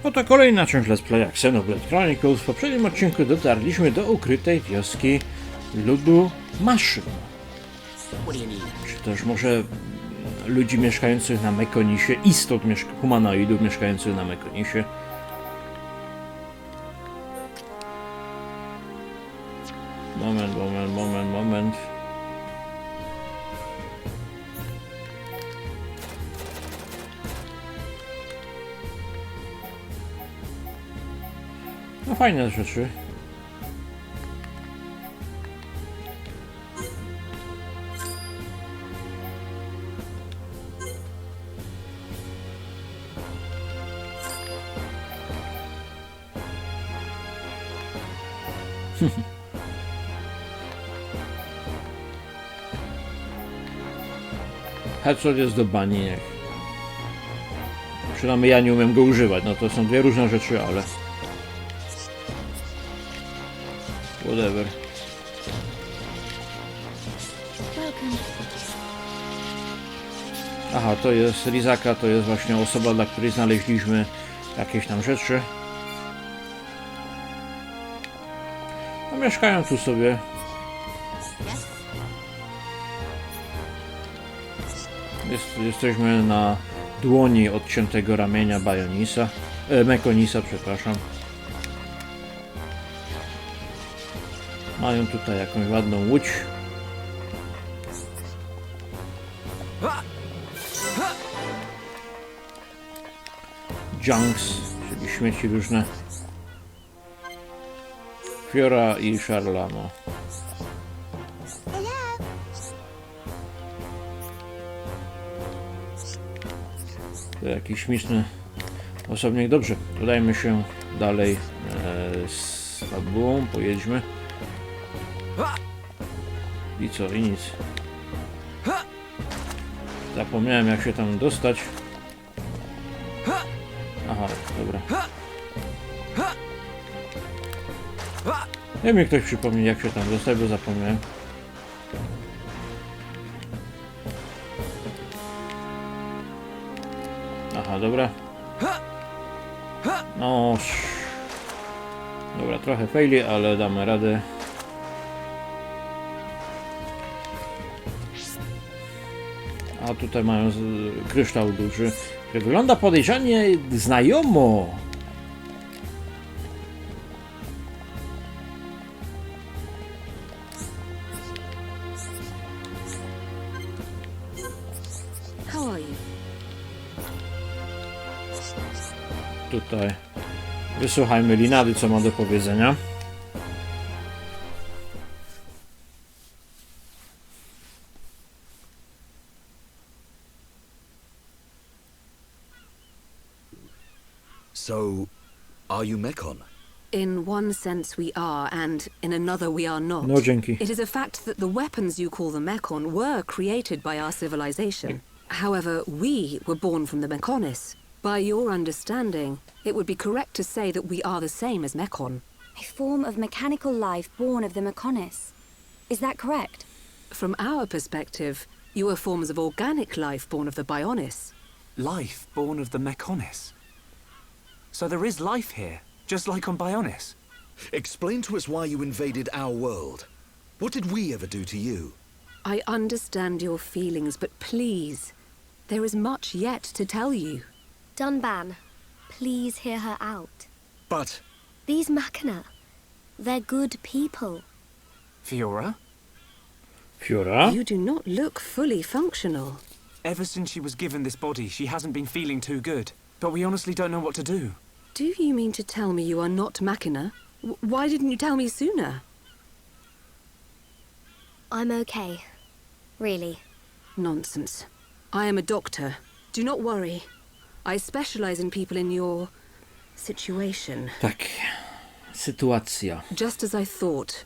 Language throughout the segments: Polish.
Oto kolejna część Let's Playa Xenoblade Chronicles. W poprzednim odcinku dotarliśmy do ukrytej wioski ludu Machina. Czy też może ludzi mieszkających na Mekonisie, istot humanoidów mieszkających na Mekonisie. Moment. No fajne rzeczy. Headshot jest do bani, niech. Przynajmniej ja nie umiem go używać, no to są dwie różne rzeczy, ale... Whatever. Aha, to jest Rizaka, to jest właśnie osoba, dla której znaleźliśmy jakieś tam rzeczy. No mieszkają tu sobie. Jesteśmy na dłoni odciętego ramienia Mekonisa, przepraszam. Mają tutaj jakąś ładną łódź. Junks, czyli śmieci różne. Fiora i Charlamo. To jakiś śmieszny osobnik. Dobrze, udajmy się dalej z fabułą, pojedźmy. I co? I nic. Zapomniałem, jak się tam dostać. Aha, dobra. Nie mi ktoś przypomni, jak się tam dostać, bo zapomniałem. Aha, dobra. No. Dobra, trochę faili, ale damy radę. A tutaj mają kryształ duży, który wygląda podejrzanie znajomo. Tutaj wysłuchajmy Linady, co ma do powiedzenia. So, are you Mekon? In one sense we are, and in another we are not. No, dzięki. It is a fact that the weapons you call the Mekon were created by our civilization. However, we were born from the Mekonis. By your understanding, it would be correct to say that we are the same as Mekon. A form of mechanical life born of the Mekonis. Is that correct? From our perspective, you are forms of organic life born of the Bionis. Life born of the Mekonis? So there is life here, just like on Bionis? Explain to us why you invaded our world. What did we ever do to you? I understand your feelings, but please, there is much yet to tell you. Dunban, please hear her out. But... These Machina, they're good people. Fiora? Fiora? You do not look fully functional. Ever since she was given this body, she hasn't been feeling too good. But we honestly don't know what to do. Do you mean to tell me you are not Machina? Why didn't you tell me sooner? I'm okay. Really. Nonsense. I am a doctor. Do not worry. I specialize in people in your... situation. Tak. Sytuacja. Just as I thought.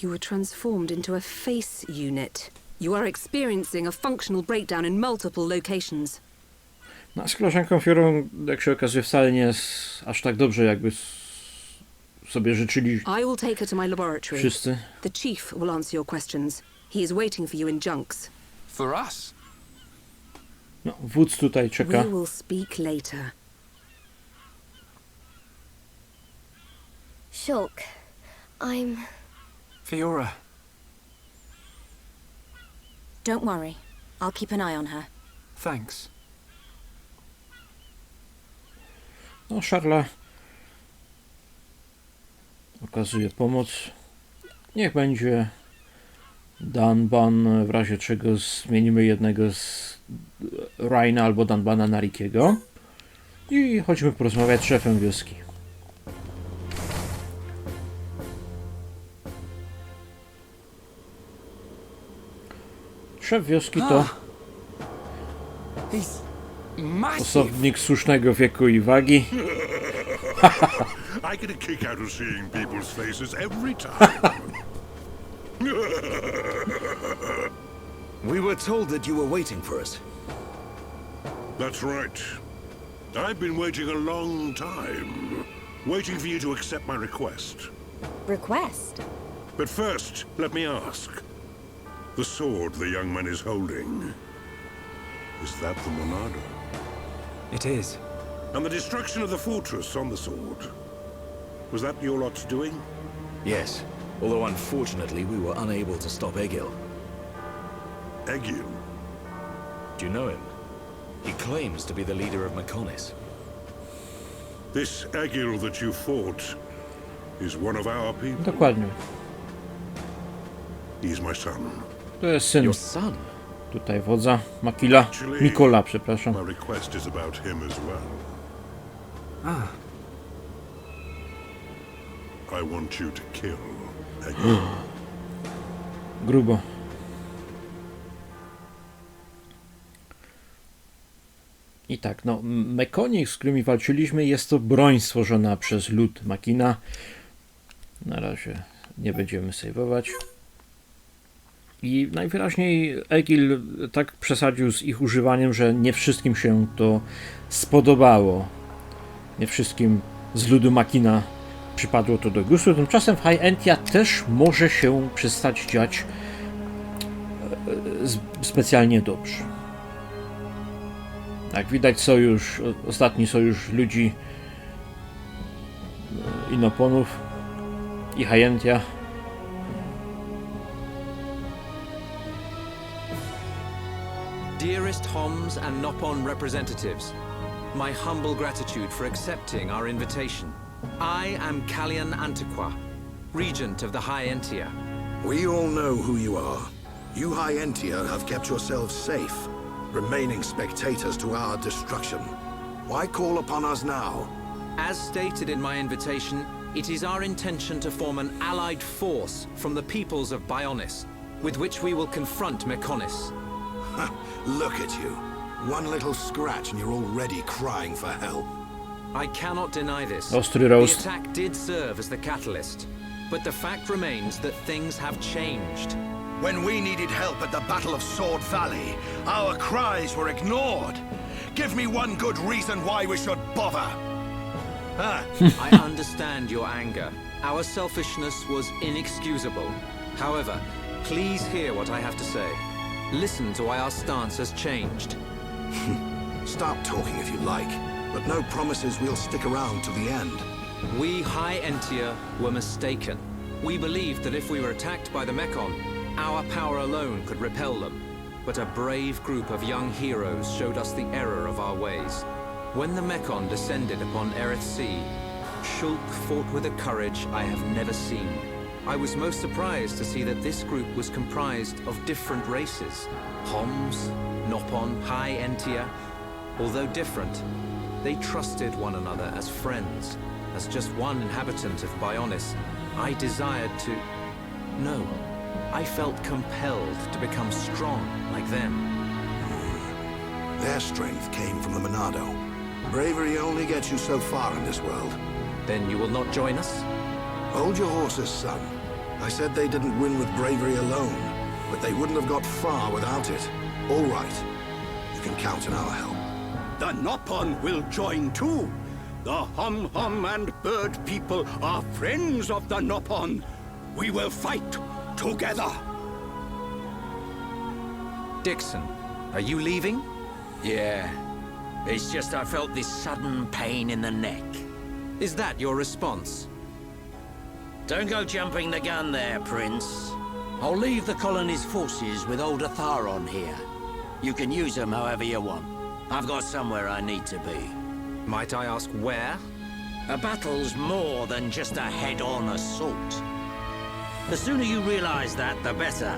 You were transformed into a face unit. You are experiencing a functional breakdown in multiple locations. No, z koleżanką Fiorą, jak się okazuje, wcale nie jest aż tak dobrze, jakby sobie życzyli I will take her to my laboratory. wszyscy. The chief will answer your questions. He is waiting for you in Junks. For us? No, wódz tutaj czeka. We will speak later. Shulk, I'm... Fiora, Don't worry. I'll keep an eye on her. thanks. No, Charla okazuje pomoc. Niech będzie Danban, w razie czego zmienimy jednego z Raina albo Danbana na Rikiego. I chodźmy porozmawiać z szefem wioski. Szef wioski to He's massive. osobnik słusznego wieku i wagi. I get a kick out of seeing people's faces every time. We were told that you were waiting for us. That's right. I've been waiting a long time. Waiting for you to accept my request. Request? But first, let me ask. The sword the young man is holding, is that the Monado? It is. And the destruction of the fortress on the sword, was that your lot's doing? Yes, although unfortunately we were unable to stop Egil. Egil? Do you know him? He claims to be the leader of Mechonis. This Egil that you fought is one of our people. Dokładnie. He's my son. To jest syn Your son? tutaj wodza, Mikola, przepraszam. My request is about him as well. Ah, I want you to kill Egil. Grubo. I tak, no, Mekonik, z którymi walczyliśmy, jest to broń stworzona przez lud Machina. Na razie nie będziemy save'ować. I najwyraźniej Egil tak przesadził z ich używaniem, że nie wszystkim się to spodobało. Nie wszystkim z ludu Machina przypadło to do gustu. Tymczasem w High Entia też może się przestać dziać specjalnie dobrze. Jak widać, sojusz, ostatni sojusz ludzi Inoponów i High Entia. Dearest Homs and Nopon representatives, my humble gratitude for accepting our invitation. I am Kallian Antiqua, regent of the High Entia. We all know who you are. You High Entia have kept yourselves safe, remaining spectators to our destruction. Why call upon us now? As stated in my invitation, it is our intention to form an allied force from the peoples of Bionis, with which we will confront Mechonis. Look at you. One little scratch and you're already crying for help. I cannot deny this. Ostry The roast. attack did serve as the catalyst, but the fact remains that things have changed. When we needed help at the Battle of Sword Valley, our cries were ignored. Give me one good reason why we should bother. I understand your anger. Our selfishness was inexcusable. However, please hear what I have to say. Listen to why our stance has changed. Stop talking if you like, but no promises we'll stick around to the end. We High Entia were mistaken. We believed that if we were attacked by the Mechon, our power alone could repel them. But a brave group of young heroes showed us the error of our ways. When the Mechon descended upon Erith Sea, Shulk fought with a courage I have never seen. I was most surprised to see that this group was comprised of different races. Homs, Nopon, High Entia. Although different, they trusted one another as friends. As just one inhabitant of Bionis, I desired to... No, I felt compelled to become strong like them. Their strength came from the Monado. Bravery only gets you so far in this world. Then you will not join us? Hold your horses, son. I said they didn't win with bravery alone, but they wouldn't have got far without it. All right. You can count on our help. The Nopon will join too. The Hum-Hum and Bird people are friends of the Nopon. We will fight together. Dixon, are you leaving? Yeah. It's just I felt this sudden pain in the neck. Is that your response? Don't go jumping the gun there, Prince. I'll leave the colony's forces with old Atharon here. You can use them however you want. I've got somewhere I need to be. Might I ask where? A battle's more than just a head-on assault. The sooner you realize that, the better.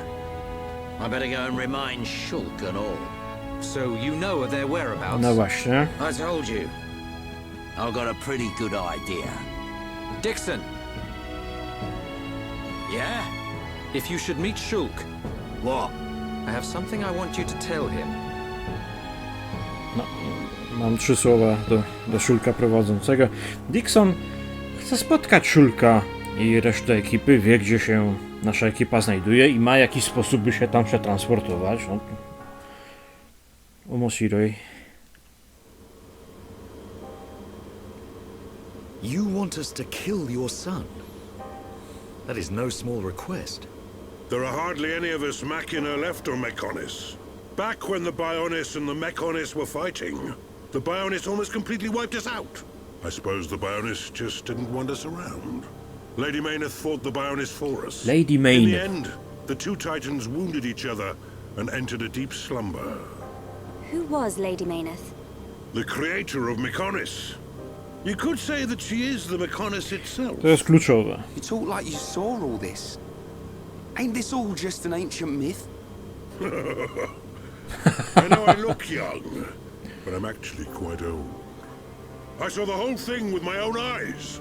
I better go and remind Shulk and all. So you know of their whereabouts? No właśnie. I told you. I've got a pretty good idea. Dixon, Yeah? if you should meet Shulk, What? I have something I want you to tell him. No, mam 3 słowa do Shulka prowadzącego. Dixon chce spotkać Shulka i resztę ekipy, wie gdzie się nasza ekipa znajduje i ma jakiś sposób, by się tam przetransportować. No. Umosiroj. You want us to kill your son? That is no small request. There are hardly any of us Machina left on Mechonis. Back when the Bionis and the Mechonis were fighting, the Bionis almost completely wiped us out. I suppose the Bionis just didn't want us around. Lady Mayneth fought the Bionis for us. Lady In the Mayneth. end, the two titans wounded each other and entered a deep slumber. Who was Lady Mayneth? The creator of Mechonis. You could say that she is the Mechonis itself. To jest kluczowe. You talk like you saw all this. Ain't this all just an ancient myth? I know I look young, but I'm actually quite old. I saw the whole thing with my own eyes.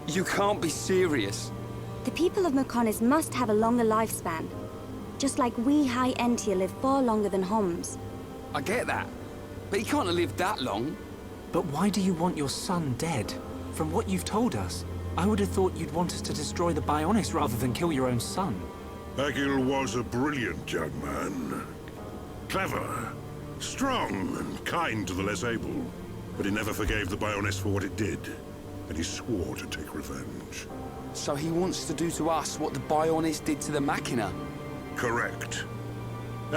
You can't be serious. The people of Mechonis must have a longer lifespan. Just like we High Entia live far longer than Homs. I get that. But he can't have lived that long. But why do you want your son dead? From what you've told us, I would have thought you'd want us to destroy the Bionis rather than kill your own son. Egil was a brilliant young man. Clever, strong, and kind to the less able. But he never forgave the Bionis for what it did, and he swore to take revenge. So he wants to do to us what the Bionis did to the Machina? Correct.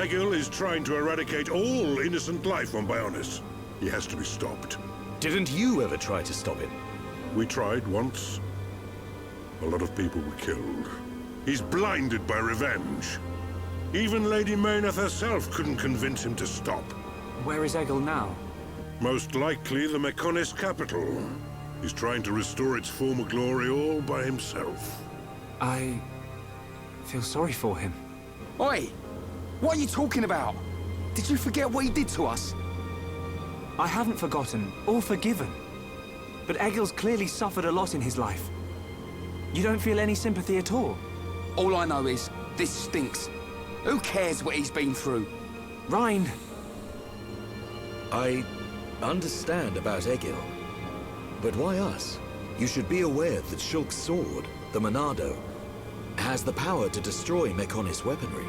Egil is trying to eradicate all innocent life on Bionis. He has to be stopped. Didn't you ever try to stop him? We tried once. A lot of people were killed. He's blinded by revenge. Even Lady Mayneth herself couldn't convince him to stop. Where is Egil now? Most likely the Mechonis capital. He's trying to restore its former glory all by himself. I feel sorry for him. Oi! What are you talking about? Did you forget what he did to us? I haven't forgotten or forgiven. But Egil's clearly suffered a lot in his life. You don't feel any sympathy at all? All I know is, this stinks. Who cares what he's been through? Rhine! I understand about Egil. But why us? You should be aware that Shulk's sword, the Monado, has the power to destroy Mechonis weaponry.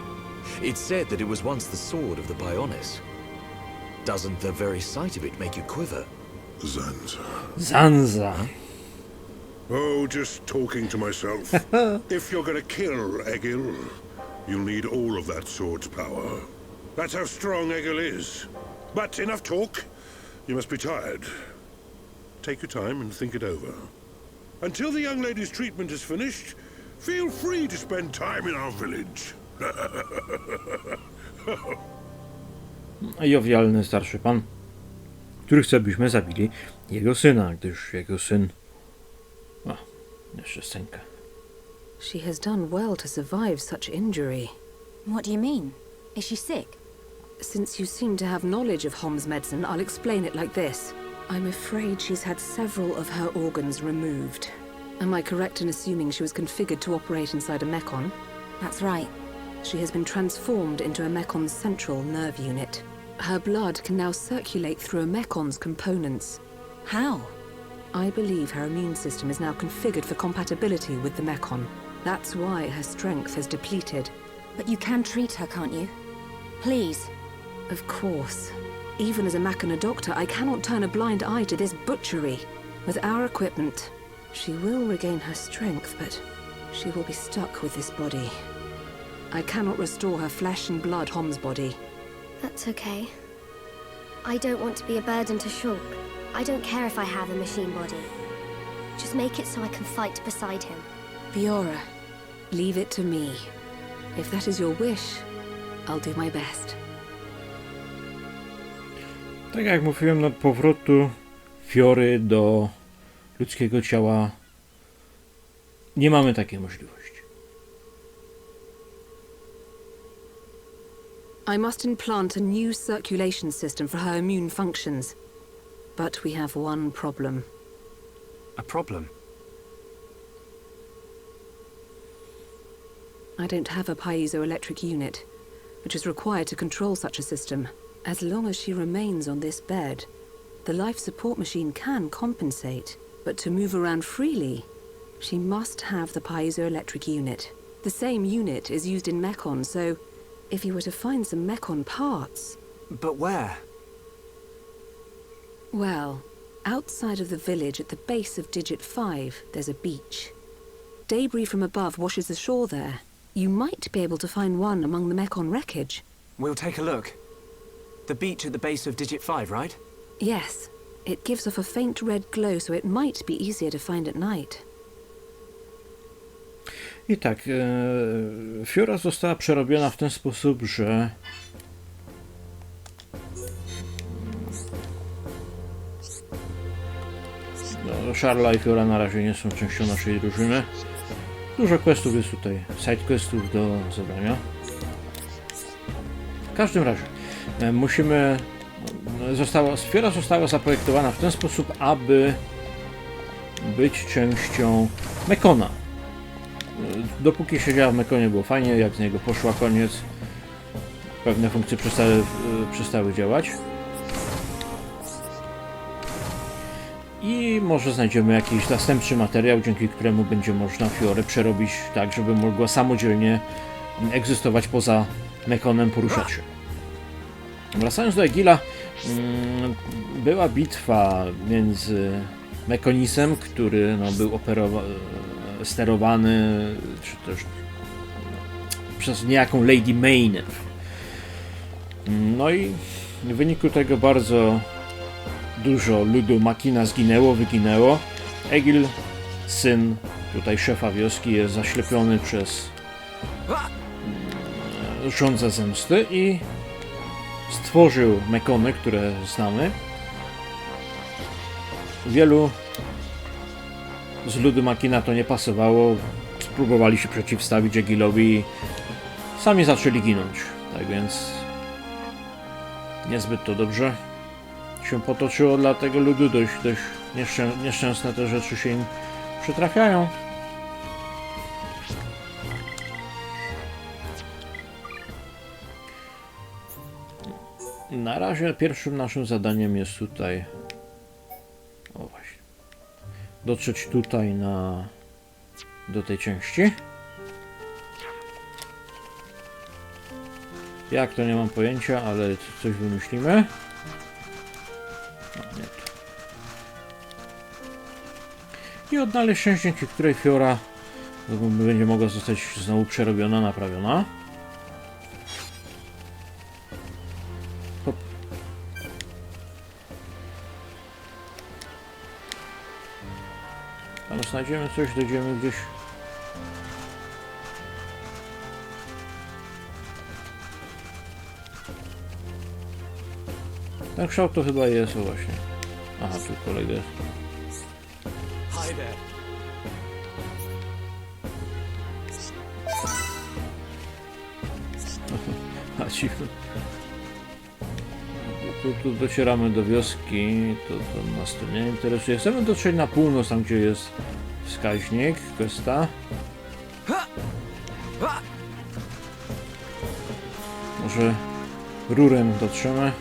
It's said that it was once the sword of the Bionis. Doesn't the very sight of it make you quiver? Zanza. Zanza. Oh, just talking to myself. If you're gonna kill Egil, you'll need all of that sword's power. That's how strong Egil is. But enough talk. You must be tired. Take your time and think it over. Until the young lady's treatment is finished, feel free to spend time in our village. Jowialny starszy pan, który chce, byśmy zabili jego syna, gdyż jego syn... O, jeszcze scenka. She has done well to survive such injury. What do you mean? Is she sick? Since you seem to have knowledge of Hom's medicine, I'll explain it like this. I'm afraid she's had several of her organs removed. Am I correct in assuming she was configured to operate inside a mechon? That's right. She has been transformed into a mecon's central nerve unit. Her blood can now circulate through a mecon's components. How? I believe her immune system is now configured for compatibility with the mechon. That's why her strength has depleted. But you can treat her, can't you? Please. Of course. Even as a Machina doctor, I cannot turn a blind eye to this butchery. With our equipment, she will regain her strength, but she will be stuck with this body. I cannot restore her flesh and blood Hom's body. That's okay. I don't want to be a burden to Shulk. I don't care if I have a machine body. Just make it so I can fight beside him. Fiora, leave it to me. If that is your wish, I'll do my best. Tak jak mówiłem, no, powrotu Fiory do ludzkiego ciała nie mamy takiej możliwości. I must implant a new circulation system for her immune functions. But we have one problem. A problem? I don't have a piezoelectric unit, which is required to control such a system. As long as she remains on this bed, the life support machine can compensate, but to move around freely, she must have the piezoelectric unit. The same unit is used in Mechon, so if you were to find some Mechon parts... But where? Well, outside of the village at the base of Digit 5, there's a beach. Debris from above washes the shore there. You might be able to find one among the Mechon wreckage. We'll take a look. The beach at the base of Digit 5, right? Yes. It gives off a faint red glow, so it might be easier to find at night. I tak, Fiora została przerobiona w ten sposób, że no, Charla i Fiora na razie nie są częścią naszej drużyny. Dużo questów jest tutaj, side questów do zabrania. W każdym razie musimy... Fiora została zaprojektowana w ten sposób, aby być częścią Mechona. Dopóki siedziała w Mechonie, było fajnie, jak z niego poszła, koniec. Pewne funkcje przestały działać. I może znajdziemy jakiś następczy materiał, dzięki któremu będzie można Fiorę przerobić tak, żeby mogła samodzielnie egzystować poza Mechonem, poruszać się. Wracając do Egila, była bitwa między Mechonisem, który no, był sterowany czy też przez niejaką Lady Maynard. No i w wyniku tego bardzo dużo ludu Machina wyginęło. Egil, syn tutaj szefa wioski, jest zaślepiony przez żądzę zemsty i stworzył Mechony, które znamy. Wielu z ludu Machina to nie pasowało, spróbowali się przeciwstawić Egilowi i sami zaczęli ginąć. Tak więc niezbyt to dobrze się potoczyło dla tego ludu, dość nieszczęsne te rzeczy się im przytrafiają. Na razie pierwszym naszym zadaniem jest tutaj, o właśnie, dotrzeć tutaj do tej części. Jak to nie mam pojęcia, ale coś wymyślimy. No, nie tu. I odnaleźć część, dzięki której Fiora będzie mogła zostać znowu przerobiona, naprawiona. Hop. Tam znajdziemy coś, dojdziemy gdzieś. Ten kształt to chyba jest, o właśnie. Aha, tu kolega jest. Hi there. A dziwne. Tu docieramy do wioski, to nas to nie interesuje. Chcemy dotrzeć na północ, tam gdzie jest wskaźnik questa. Może rurem dotrzemy.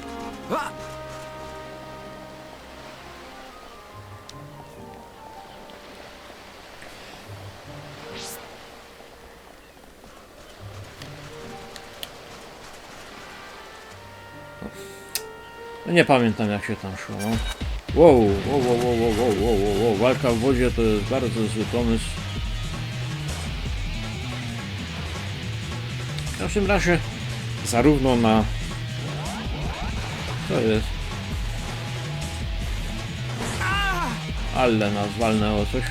No nie pamiętam jak się tam szło. No. Wow, walka w wodzie to jest bardzo zły pomysł. W każdym razie zarówno na... Co jest? Ale nas walnęło coś.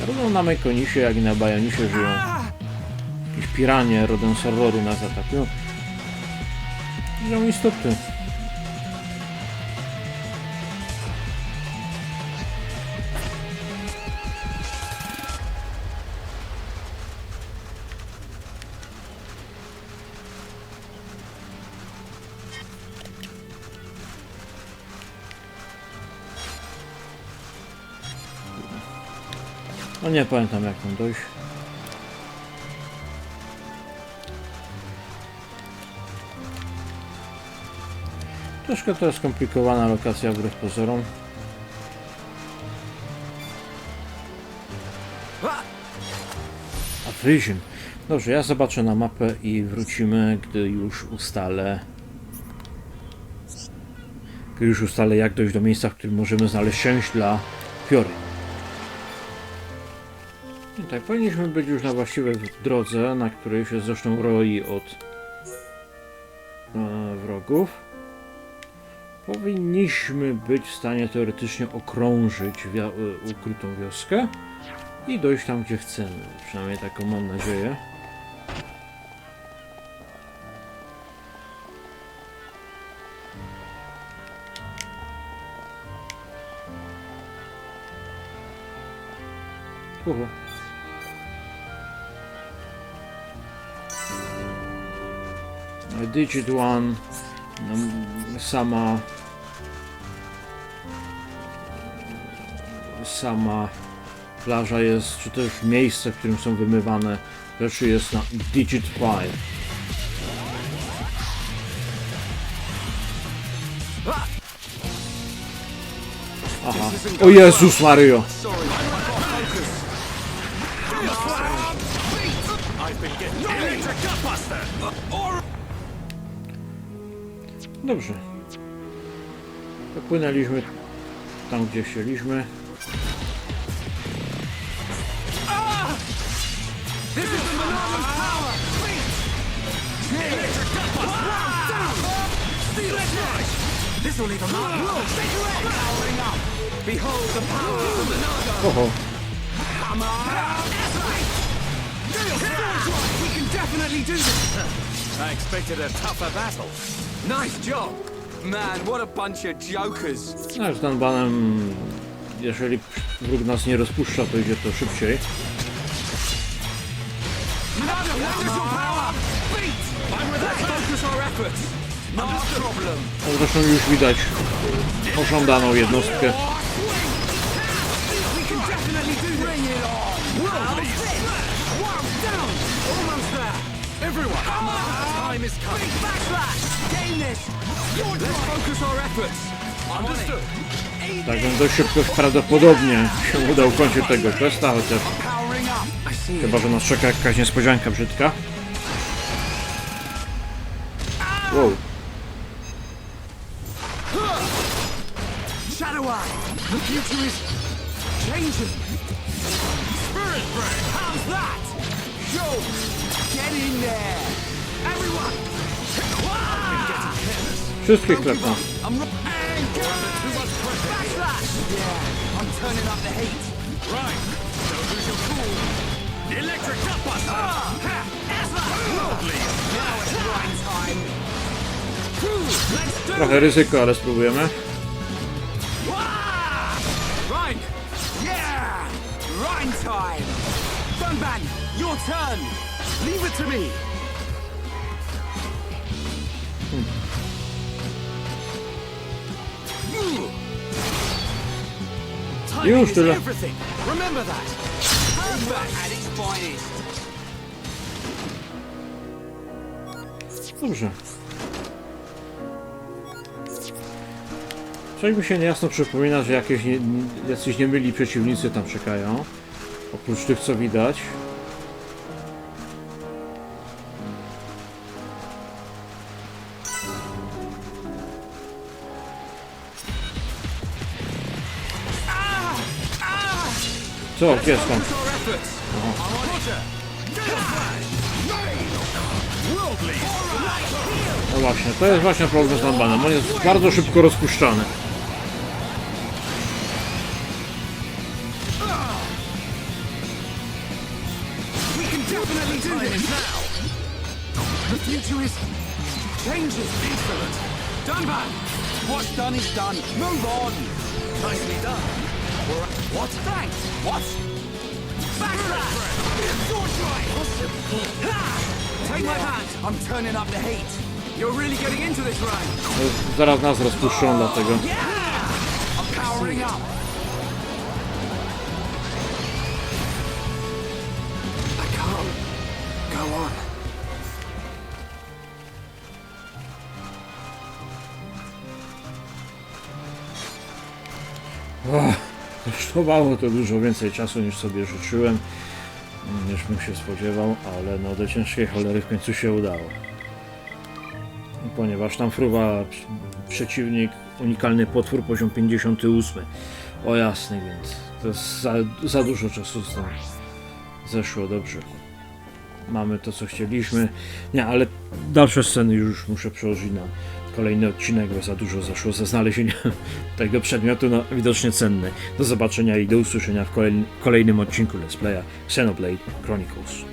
Zarówno na Mekonisie, jak i na Bajonisie żyją jakieś piranie rodem z horroru nas atakują. Żyją istoty. No nie pamiętam jak tam dojść. Troszkę to jest skomplikowana lokacja wbrew pozorom. A Frisian. Dobrze, ja zobaczę na mapę i wrócimy, gdy już ustalę jak dojść do miejsca, w którym możemy znaleźć część dla Fiory. I tak, powinniśmy być już na właściwej drodze, na której się zresztą roi od wrogów. Powinniśmy być w stanie teoretycznie okrążyć ukrytą wioskę i dojść tam, gdzie chcemy. Przynajmniej taką mam nadzieję. Digit One, sama plaża jest, czy też miejsce, w którym są wymywane rzeczy, jest na Digit 5. Aha. O Jezus Mario! Dobrze. Popłynęliśmy tam, gdzie chcieliśmy. Oho. I expected a tougher battle. Nice job! Man, what a bunch of jokers! No, z Danbanem, jeżeli wróg nas nie rozpuszcza, to idzie to szybciej. No, zresztą już widać pożądaną jednostkę. Time is coming. Gain this. Let's focus our efforts. Understood. Tak więc dość szybko prawdopodobnie się uda ukończyć tego questa, chociaż chyba, że nas czeka jakaś niespodzianka brzydka. Wow. Shadow Eye, the future is changing. Spirit Break, how's that? Yo, get in there. Everyone. Wszystkich klepna. I'm turning up the heat. Right. Don't lose your cool. The electric gutbuster. Now it's right time. Let's do Trochę ryzyko, ale spróbujemy. Rhine! Yeah! Rhine time! Bunban, your turn! Leave it to me! Już tyle. Everything. Remember that. Perfect at its finest. Dobrze. Coś mi się niejasno przypomina, że jacyś niemyli przeciwnicy tam czekają. Oprócz tych, co widać. Co? Gdzie jest tam? No właśnie, to jest właśnie problem z Lambanem. On jest bardzo szybko rozpuszczany. future is... change is excellent. Done, man. What's done is done. Move on. Nicely done. What? Thanks. What? Backslash! Sword strike! Take my hand. I'm turning up the heat. You're really getting into this run. Zaraz nas rozpuszczą, dlatego. I'm powering up. I can't go on. Kosztowało to dużo więcej czasu niż sobie życzyłem, niż bym się spodziewał, ale no do ciężkiej cholery w końcu się udało. Ponieważ tam fruwa przeciwnik, unikalny potwór, poziom 58. O jasny, więc to jest za dużo czasu stąd zeszło, dobrze. Mamy to, co chcieliśmy. Nie, ale dalsze sceny już muszę przełożyć na kolejny odcinek, bo za dużo zeszło ze znalezienia tego przedmiotu, no widocznie cenny. Do zobaczenia i do usłyszenia w kolejnym odcinku Let's Playa Xenoblade Chronicles.